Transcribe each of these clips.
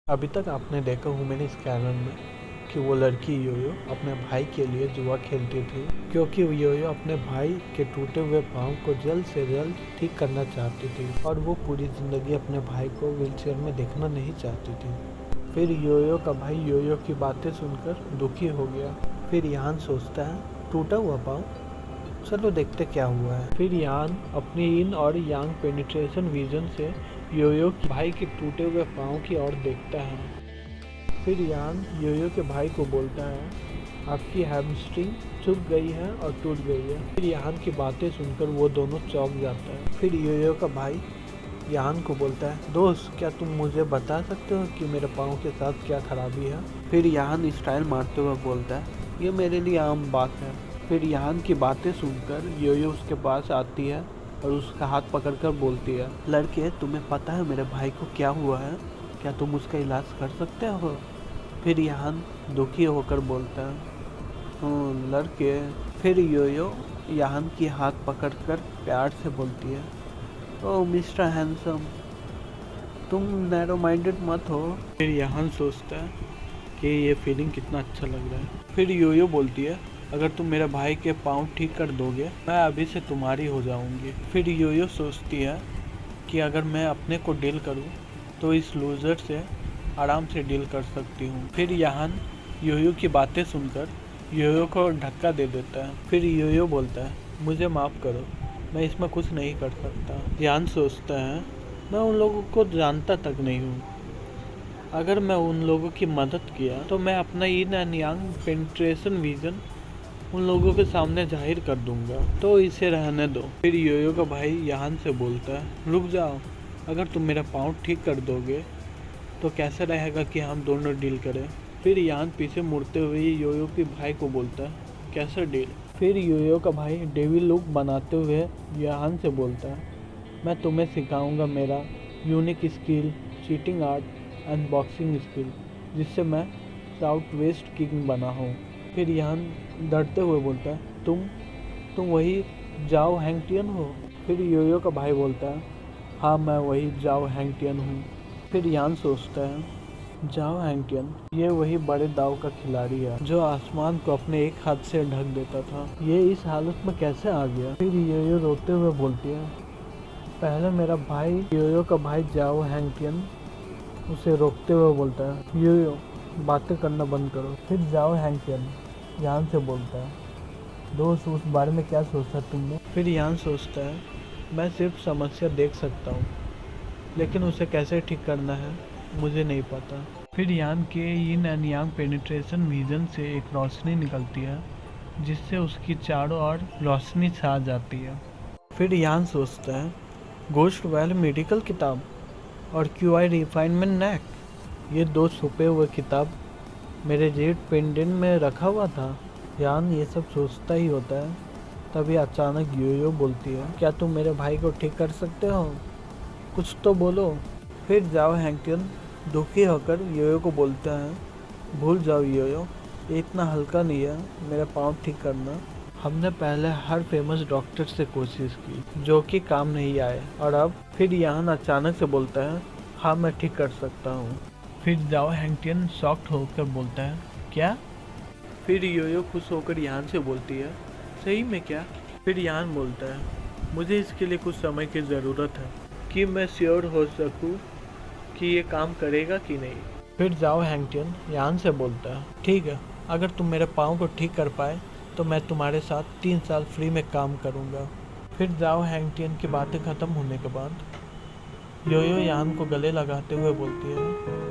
अभी तक आपने देखा वुमेन स्कैनर में कि वो लड़की योयो अपने भाई के लिए जुआ खेलती थी, क्योंकि योयो अपने भाई के टूटे हुए पाँव को जल्द से जल्द ठीक करना चाहती थी और वो पूरी ज़िंदगी अपने भाई को व्हीलचेयर में देखना नहीं चाहती थी। फिर योयो का भाई योयो की बातें सुनकर दुखी हो गया। फिर यान सोचता है टूटा हुआ पाँव, चलो देखते क्या हुआ है। फिर यान अपनी इन और यांग पेनिट्रेशन विजन से योयो के भाई के टूटे हुए पाँव की ओर देखता है। फिर यान योयो के भाई को बोलता है आपकी हैमस्ट्रिंग चुभ गई है और टूट गई है। फिर यान की बातें सुनकर वो दोनों चौंक जाता है। फिर योयो का भाई यान को बोलता है दोस्त, क्या तुम मुझे बता सकते हो कि मेरे पाँव के साथ क्या खराबी है। फिर यान स्टाइल मारते हुए बोलता है ये मेरे लिए आम बात है। फिर यान की बातें सुनकर योयो उसके पास आती है और उसका हाथ पकड़कर बोलती है लड़के, तुम्हें पता है मेरे भाई को क्या हुआ है, क्या तुम उसका इलाज कर सकते हो। फिर यान दुखी होकर बोलता है लड़के। फिर योयो यान की हाथ पकड़कर प्यार से बोलती है ओह मिस्टर हैंडसम, तुम नैरो माइंडेड मत हो। फिर यान सोचता है कि ये फीलिंग कितना अच्छा लग रहा है। फिर योयो बोलती है अगर तुम मेरे भाई के पाँव ठीक कर दोगे मैं अभी से तुम्हारी हो जाऊंगी। फिर योयो सोचती है कि अगर मैं अपने को डील करूं तो इस लूजर से आराम से डील कर सकती हूं। फिर यान योयो की बातें सुनकर योयो को धक्का दे देता है। फिर योयो बोलता है मुझे माफ़ करो, मैं इसमें कुछ नहीं कर सकता। यान सोचता है मैं उन लोगों को जानता तक नहीं हूँ, अगर मैं उन लोगों की मदद किया तो मैं अपना yin and yang penetration vision उन लोगों के सामने जाहिर कर दूंगा, तो इसे रहने दो। फिर योयो का भाई यान से बोलता है रुक जाओ, अगर तुम मेरा पाँव ठीक कर दोगे तो कैसा रहेगा कि हम दोनों डील करें। फिर यान पीछे मुड़ते हुए योयो के भाई को बोलता है कैसा डील। फिर योयो का भाई डेविल लुक बनाते हुए यान से बोलता है मैं तुम्हें सिखाऊंगा मेरा unique skill, cheating art and boxing skill, जिससे मैं साउथ वेस्ट किंग बना हूँ। फिर यान डरते हुए बोलता है तुम वही जाओ हैंगटियन हो। फिर योयो का भाई बोलता है हाँ मैं वही जाओ हैंगटियन हूँ। फिर यान सोचता है जाओ हैंगटियन ये वही बड़े दाव का खिलाड़ी है जो आसमान को अपने एक हाथ से ढक देता था, ये इस हालत में कैसे आ गया। फिर योयो रोते हुए बोलती है पहले मेरा भाई योयो का भाई जाओ हैंगटियन उसे रोकते हुए बोलता है योयो बातें करना बंद करो। फिर जाओ हैंगटियन यान से बोलता है दोस्त उस बारे में क्या सोचा तुमने। फिर यान सोचता है मैं सिर्फ समस्या देख सकता हूँ, लेकिन उसे कैसे ठीक करना है मुझे नहीं पता। फिर यान के yin and yang penetration vision से एक रोशनी निकलती है जिससे उसकी चारों ओर रोशनी छा जाती है। फिर यान सोचता है गोस्ट वाले मेडिकल किताब और क्यूआई रिफाइनमेंट नैक, ये दो छुपे हुए किताब मेरे जेट पेंडेंट में रखा हुआ था। यान ये सब सोचता ही होता है, तभी अचानक योयो बोलती है क्या तुम मेरे भाई को ठीक कर सकते हो, कुछ तो बोलो। फिर जाओ हैंगटियन दुखी होकर योयो को बोलता है भूल जाओ योयो, ये इतना हल्का नहीं है मेरा पाँव ठीक करना। हमने पहले हर फेमस डॉक्टर से कोशिश की जो कि काम नहीं आए, और अब। फिर यान अचानक से बोलता है हाँ मैं ठीक कर सकता हूँ। फिर जाओ हैंगटियन शॉक्ड होकर बोलता है क्या। फिर योयो खुश होकर यान से बोलती है सही में क्या। फिर यान बोलता है मुझे इसके लिए कुछ समय की ज़रूरत है कि मैं श्योर हो सकूं कि ये काम करेगा कि नहीं। फिर जाओ हैंगटियन यान से बोलता है ठीक है, अगर तुम मेरे पाँव को ठीक कर पाए तो मैं तुम्हारे साथ 3 साल फ्री में काम करूँगा। फिर जाओ हैंगटियन की बातें ख़त्म होने के बाद योयो यान को गले लगाते हुए बोलती है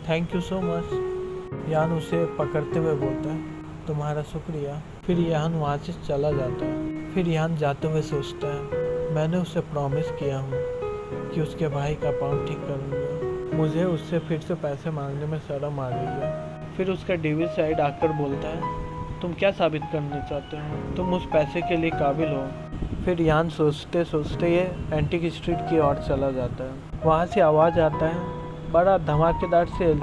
थैंक यू सो मच। यान उसे पकड़ते हुए बोलता है तुम्हारा शुक्रिया। फिर यान वहाँ से चला जाता है। फिर यान जाते हुए सोचता है मैंने उसे प्रॉमिस किया हूँ कि उसके भाई का पाँव ठीक करूँगा, मुझे उससे फिर से पैसे मांगने में शर्म आ रही है। फिर उसका डेविल साइड आकर बोलता है तुम क्या साबित करना चाहते हो, तुम उस पैसे के लिए काबिल हो। फिर यान सोचते सोचते ये एंटिक स्ट्रीट की ओर चला जाता है। वहाँ से आवाज़ आता है बड़ा धमाकेदार sale,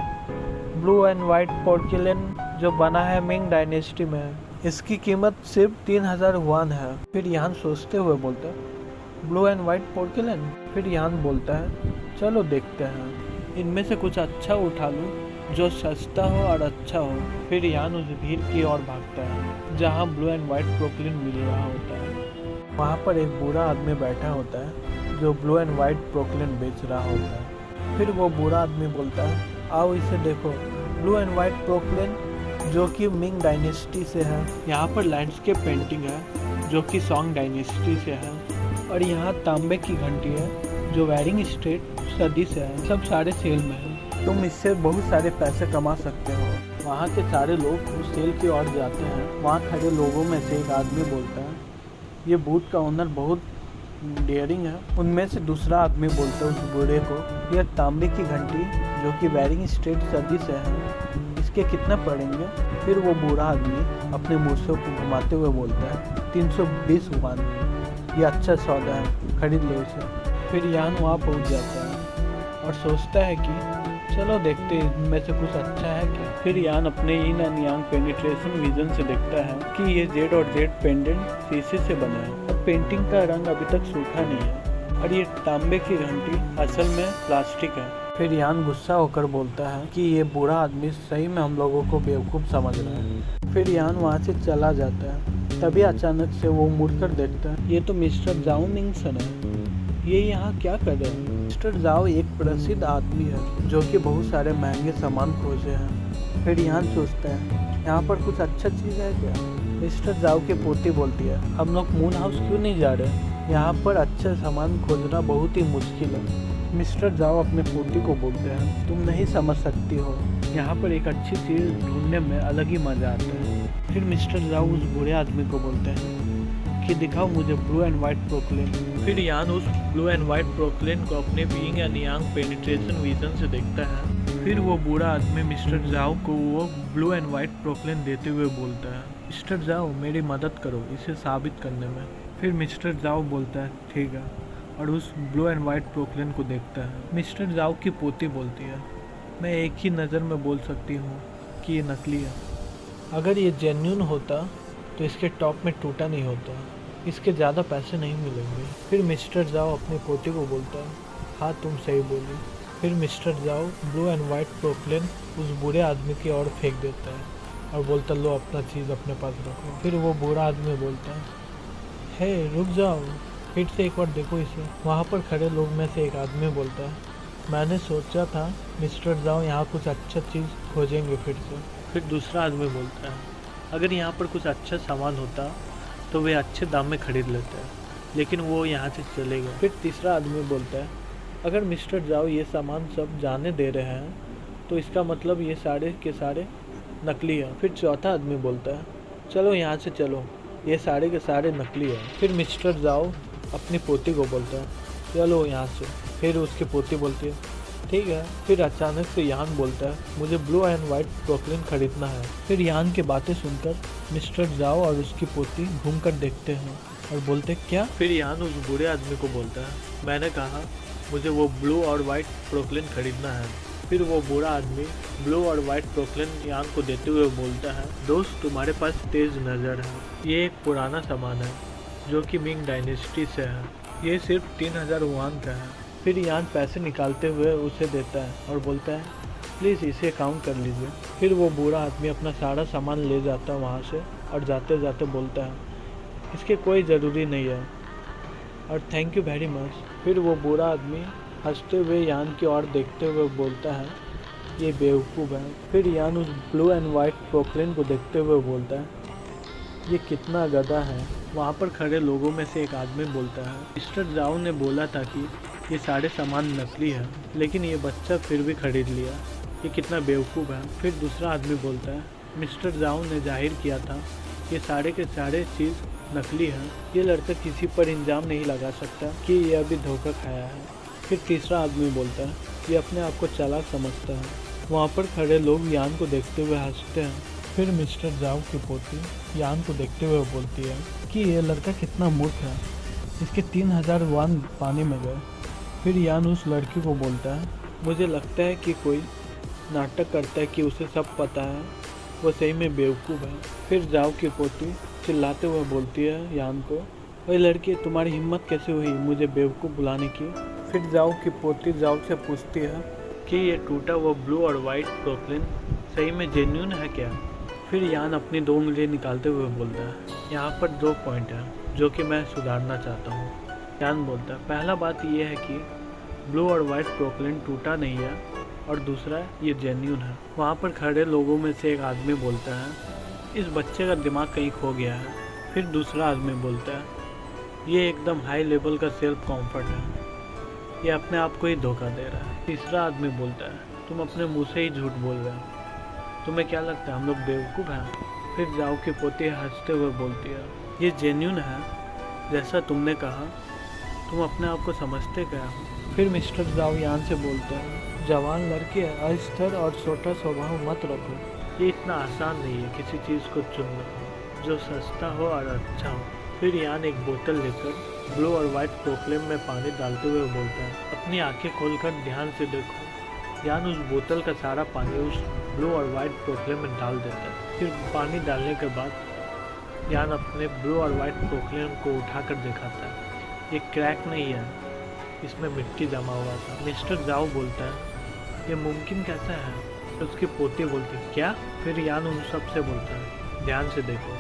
blue and white porcelain जो बना है मिंग डायनेस्टी में, इसकी कीमत सिर्फ 3000 युआन है। फिर यान सोचते हुए बोलता है ब्लू एंड वाइट पोर्सिलेन। फिर यान बोलता है चलो देखते हैं। इनमें से कुछ अच्छा उठा लूँ जो सस्ता हो और अच्छा हो। फिर यान उस भीड़ की ओर भागता है जहाँ ब्लू एंड वाइट ब्रुकलिन मिल रहा होता है। वहाँ पर एक बूढ़ा आदमी बैठा होता है जो ब्लू एंड वाइट ब्रुकलिन बेच रहा होता है। फिर वो बूढ़ा आदमी बोलता है, आओ इसे देखो, ब्लू एंड वाइट ब्रुकलिन जो कि मिंग डायनेस्टी से है। यहाँ पर लैंडस्केप पेंटिंग है जो कि सॉन्ग डायनेस्टी से है, और यहाँ तांबे की घंटी है जो वेरिंग स्ट्रीट सदी से है। सब सारे सेल में है, तुम इससे बहुत सारे पैसे कमा सकते हो। वहाँ के सारे लोग उस सेल की ओर जाते हैं। वहाँ खड़े लोगों में से एक आदमी बोलता है, ये बूथ का ओनर बहुत डेयरिंग है। उनमें से दूसरा आदमी बोलता है उस बूढ़े को, यह तांबे की घंटी जो कि वेरिंग स्ट्रीट सदी से है, इसके कितना पड़ेंगे? फिर वो बूढ़ा आदमी अपने मूसों को घुमाते हुए बोलता है, 320 युआन, ये अच्छा सौदा है, खरीद लो इसे। फिर यान वहाँ पहुँच जाता है और सोचता है कि चलो देखते हैं इनमें से कुछ अच्छा है क्या। फिर यान अपने in and yang penetration vision से देखता है कि ये जेड और जेड पेंडेंट शीशे से बना है और पेंटिंग का रंग अभी तक सूखा नहीं है, और ये तांबे की घंटी असल में प्लास्टिक है। फिर यान गुस्सा होकर बोलता है कि ये बूढ़ा आदमी सही में हम लोगों को बेवकूफ़ समझ रहा है। फिर यान वहाँ से चला जाता है। तभी अचानक से वो मुड़कर देखता है, ये तो मिस्टर जाओ मिंगसन है, ये यहाँ क्या कर रहे हैं? मिस्टर जाओ एक प्रसिद्ध आदमी है जो कि बहुत सारे महंगे सामान खोजे हैं। फिर यहाँ सोचता है यहाँ पर कुछ अच्छा चीज़ है क्या। मिस्टर जाओ की पोती बोलती है, हम लोग मून हाउस क्यों नहीं जा रहे, यहाँ पर अच्छा सामान खोजना बहुत ही मुश्किल है। मिस्टर जाओ अपने पोती को बोलते हैं, तुम नहीं समझ सकती हो, यहाँ पर एक अच्छी चीज़ ढूंढने में अलग ही मज़ा आता है। फिर मिस्टर जाओ उस बूढ़े आदमी को बोलते हैं कि दिखाओ मुझे ब्लू एंड वाइट ब्रुकलिन। फिर यान उस ब्लू एंड वाइट ब्रुकलिन को अपने being and yang penetration vision से देखता है। फिर वो बूढ़ा आदमी मिस्टर जाओ को वो ब्लू एंड वाइट ब्रुकलिन देते हुए बोलता है, मिस्टर जाओ मेरी मदद करो इसे साबित करने में। फिर मिस्टर जाओ बोलता है ठीक है, और उस ब्लू एंड वाइट ब्रुकलिन को देखता है। मिस्टर जाओ की पोती बोलती है, मैं एक ही नज़र में बोल सकती हूँ कि ये नकली है, अगर ये जेन्युइन होता तो इसके टॉप में टूटा नहीं होता, इसके ज़्यादा पैसे नहीं मिलेंगे। फिर मिस्टर जाओ अपनी पोती को बोलता है, हाँ तुम सही बोली। फिर मिस्टर जाओ ब्लू एंड वाइट ब्रुकलिन उस बूढ़े आदमी की ओर फेंक देता है और बोलता लो अपना चीज़ अपने पास रखो। फिर वो बूढ़ा आदमी बोलता है, हे रुक जाओ, फिर से एक बार देखो इसे। वहाँ पर खड़े लोग में से एक आदमी बोलता है, मैंने सोचा था मिस्टर जाओ यहाँ कुछ अच्छा चीज़ खोजेंगे फिर से। फिर दूसरा आदमी बोलता है, अगर यहाँ पर कुछ अच्छा सामान होता तो वे अच्छे दाम में खरीद लेते हैं, लेकिन वो यहाँ से चले गए। फिर तीसरा आदमी बोलता है, अगर मिस्टर जाओ ये सामान सब जाने दे रहे हैं तो इसका मतलब ये सारे के सारे नकली है। फिर चौथा आदमी बोलता है, चलो यहाँ से चलो, ये सारे के सारे नकली है। फिर मिस्टर जाओ अपनी पोती को बोलता है, चलो यहाँ से। फिर उसकी पोती बोलती है ठीक है। फिर अचानक से यान बोलता है, मुझे ब्लू एंड वाइट ब्रुकलिन खरीदना है। फिर यान की बातें सुनकर मिस्टर जाओ और उसकी पोती घूमकर देखते हैं और बोलते क्या। फिर यान उस बूढ़े आदमी को बोलता है, मैंने कहा मुझे वो ब्लू और वाइट ब्रुकलिन खरीदना है। फिर वो बूढ़ा आदमी ब्लू और वाइट ब्रुकलिन यान को देते हुए बोलता है, दोस्त तुम्हारे पास तेज नज़र है, ये एक पुराना सामान है जो कि मिंग डायनेस्टी से है, ये सिर्फ 3000 युआन का है। फिर यान पैसे निकालते हुए उसे देता है और बोलता है, प्लीज़ इसे काउंट कर लीजिए। फिर वो बूढ़ा आदमी अपना सारा सामान ले जाता है वहाँ से और जाते जाते बोलता है, इसके कोई ज़रूरी नहीं है और थैंक यू वेरी मच। फिर वो बूढ़ा आदमी हंसते हुए यान की ओर देखते हुए बोलता है, ये बेवकूफ़ है। फिर यान उस ब्लू एंड वाइट ब्रुकलिन को देखते हुए बोलता है, ये कितना गधा है। वहाँ पर खड़े लोगों में से एक आदमी बोलता है, मिस्टर जाओ ने बोला था कि ये सारे सामान नकली है, लेकिन ये बच्चा फिर भी खरीद लिया, ये कितना बेवकूफ़ है। फिर दूसरा आदमी बोलता है, मिस्टर जाओ ने जाहिर किया था ये सारे के सारे चीज़ नकली है, ये लड़का किसी पर इल्ज़ाम नहीं लगा सकता कि ये अभी धोखा खाया है। फिर तीसरा आदमी बोलता है, ये अपने आप को चालाक समझता है। वहाँ पर खड़े लोग यान को देखते हुए हंसते हैं। फिर मिस्टर जाओ की पोती यान को देखते हुए बोलती है कि ये लड़का कितना मूर्ख है, इसके 3000 युआन पानी में गए। फिर यान उस लड़की को बोलता है, मुझे लगता है कि कोई नाटक करता है कि उसे सब पता है, वो सही में बेवकूफ़ है। फिर जाओ की पोती चिल्लाते हुए बोलती है यान को, वही लड़की तुम्हारी हिम्मत कैसे हुई मुझे बेवकूफ़ बुलाने की। फिर जाओ की पोती जाओ से पूछती है, कि ये टूटा वो ब्लू और वाइट ब्रुकलिन सही में जेन्युइन है क्या। फिर यान अपनी 2 उंगली निकालते हुए बोलता है, यहाँ पर 2 पॉइंट हैं जो कि मैं सुधारना चाहता हूँ। यान बोलता है, पहला बात ये है कि ब्लू और वाइट ब्रुकलिन टूटा नहीं है, और दूसरा ये जेन्युइन है। वहाँ पर खड़े लोगों में से एक आदमी बोलता है, इस बच्चे का दिमाग कहीं खो गया है। फिर दूसरा आदमी बोलता है, ये एकदम हाई लेवल का सेल्फ कॉम्फर्ट है, ये अपने आप को ही धोखा दे रहा है। तीसरा आदमी बोलता है, तुम अपने मुंह से ही झूठ बोल रहे हो, तुम्हें क्या लगता है हम लोग बेवकूफ़ हैं। फिर जाओ की पोती हंसते हुए बोलती है, ये जेन्युइन है जैसा तुमने कहा, तुम अपने आप को समझते क्या हो। फिर मिस्टर जाओ यान से बोलते हैं, जवान लड़के अस्थिर और छोटा स्वभाव मत रखो, ये इतना आसान नहीं है किसी चीज़ को चुनना जो सस्ता हो और अच्छा हो। फिर यान एक बोतल लेकर ब्लू और वाइट ब्रुकलिन में पानी डालते हुए बोलता है, अपनी आंखें खोलकर ध्यान से देखो। यान उस बोतल का सारा पानी उस ब्लू और वाइट ब्रुकलिन में डाल देता है। फिर पानी डालने के बाद यान अपने ब्लू और वाइट ब्रुकलिन को उठाकर दिखाता है, ये क्रैक नहीं है, इसमें मिट्टी जमा हुआ था। मिस्टर जाओ बोलता है, ये मुमकिन कैसा है। तो उसकी पोती बोलती है, क्या। फिर यान उन सब से बोलता है, ध्यान से देखो,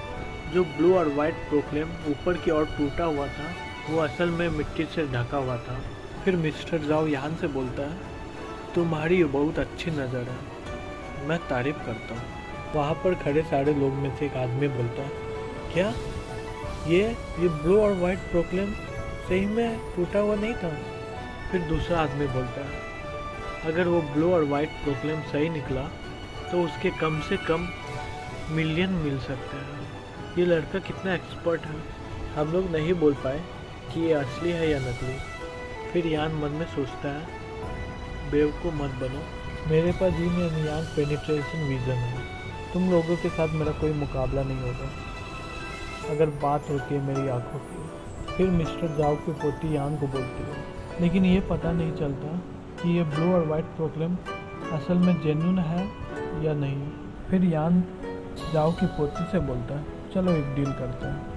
जो ब्लू और वाइट ब्रुकलिन ऊपर की ओर टूटा हुआ था वो असल में मिट्टी से ढका हुआ था। फिर मिस्टर जाओ यान से बोलता है, तुम्हारी बहुत अच्छी नज़र है, मैं तारीफ करता हूँ। वहाँ पर खड़े सारे लोग में से एक आदमी बोलता है, क्या ये ब्लू और वाइट ब्रुकलिन सही में टूटा हुआ नहीं था। फिर दूसरा आदमी बोलता है, अगर वो ब्लू और वाइट ब्रुकलिन सही निकला तो उसके कम से कम मिलियन मिल सकते हैं। ये लड़का कितना एक्सपर्ट है, हम लोग नहीं बोल पाए कि ये असली है या नकली। फिर यान मन में सोचता है, बेवकूफ़ मत बनो, मेरे पास जीन यान पेनिट्रेशन विज़न है, तुम लोगों के साथ मेरा कोई मुकाबला नहीं होगा अगर बात होती है मेरी आंखों की। फिर मिस्टर जाओ की पोती यान को बोलती है, लेकिन ये पता नहीं चलता कि ये ब्लू और वाइट ब्रुकलिन असल में जेन्युइन है या नहीं। फिर यान जाओ की पोती से बोलता है, चलो एक डील करते हैं।